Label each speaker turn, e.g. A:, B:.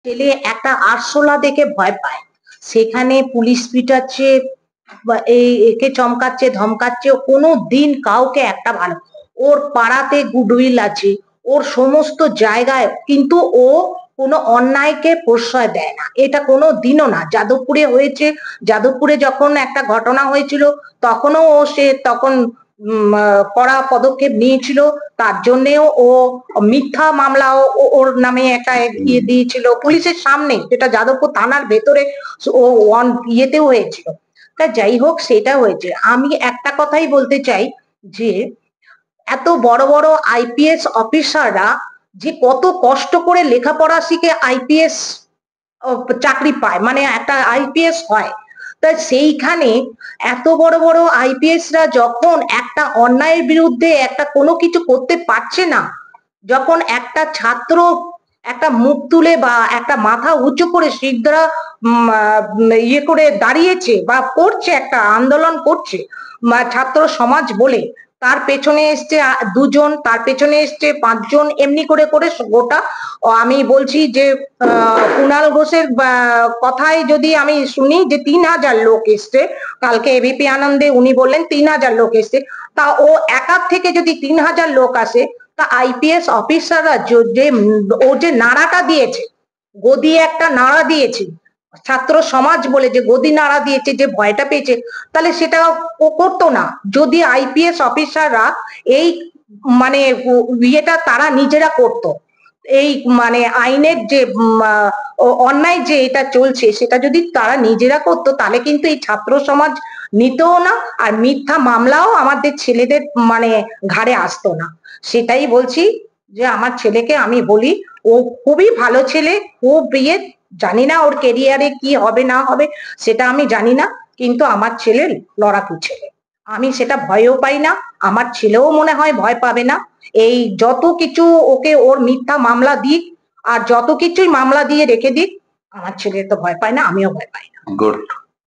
A: ছেলে একটা আরশোলা দেখে ভয় পায়, সেখানে পুলিশ পিটাচ্ছে বা একে চমকাচ্ছে ধমকাচ্ছে, ও কোনো দিন কাউকে একটা ভালো, ওর পাড়াতে গুডউইল আছে, ওর সমস্ত জায়গায়, কিন্তু ও কোনো অন্যায়কে প্রশ্রয় দেয় না, এটা কোনো দিনও না। যাদবপুরে হয়েছে, যাদবপুরে যখন একটা ঘটনা হয়েছিল তখনও ও সে তখন কড়া পদক্ষেপ নিয়েছিল, তার জন্যেও ও মিথ্যা মামলাও ওর নামে একটা ইয়ে দিয়েছিল পুলিশের সামনে, যেটা যাদবপুর থানার ভেতরে ও ইয়েতেও হয়েছিল। তা যাই হোক, সেটা হয়েছে। আমি একটা কথাই বলতে চাই যে এত বড় বড় আইপিএস অফিসাররা যে কত কষ্ট করে লেখাপড়া শিখে আইপিএস চাকরি পায়, মানে একটা আইপিএস হয়, তা সেইখানে এত বড় বড় আইপিএস রা যখন একটা অন্যায়ের বিরুদ্ধে একটা কোনো কিছু করতে পারছে না, যখন একটা ছাত্র একটা মুখ তুলে বা একটা মাথা উঁচু করে শিরদাঁড়া ইয়ে করে দাঁড়িয়েছে বা করছে, একটা আন্দোলন করছে ছাত্র সমাজ বলে, তার পেছনে এসছে দুজন, তার পেছনে এসছে পাঁচজন, এমনি করে করে গোটা, আমি বলছি যে কুণাল ঘোষের কথায় যদি আমি শুনি যে 3000 লোক এসছে কালকে এবিপি আনন্দে, উনি বললেন 3000 লোক এসছে, তা ও একার থেকে যদি 3000 লোক আসে, তা আইপিএস অফিসাররা যে ও যে নাড়াটা দিয়েছে, গদি একটা নাড়া দিয়েছে, ছাত্র সমাজ বলে যে গদি নাড়া দিয়েছে, যে ভয়টা পেয়েছে, তাহলে সেটা ও করতো না যদি আইপিএস অফিসাররা এই মানে ইয়েটা তারা নিজেরা করতো। এই মানে আইনের যে অন্যায় যে এটা চলছে সেটা যদি তারা নিজেরা করতো, তাহলে কিন্তু এই ছাত্র সমাজ নিতও না, আর মিথ্যা মামলাও আমাদের ছেলেদের মানে ঘাড়ে আসতো না। সেটাই বলছি যে আমার ছেলেকে আমি বলি, ও খুবই ভালো ছেলে, খুব ইয়ে, জানি না ওর কেরিয়ারে কি হবে না হবে সেটা আমি জানি না, কিন্তু আমার ছেলে লড়াকু ছেলে, আমি সেটা ভয়ও পাই না, আমার ছেলেও মনে হয় ভয় পাবে না। এই যত কিছু ওকে ওর মিথ্যা মামলা দিক আর যত কিছুই মামলা দিয়ে রেখে দিক, আমার ছেলে তো ভয় পায় না, আমিও ভয় পাই না।
B: গুড।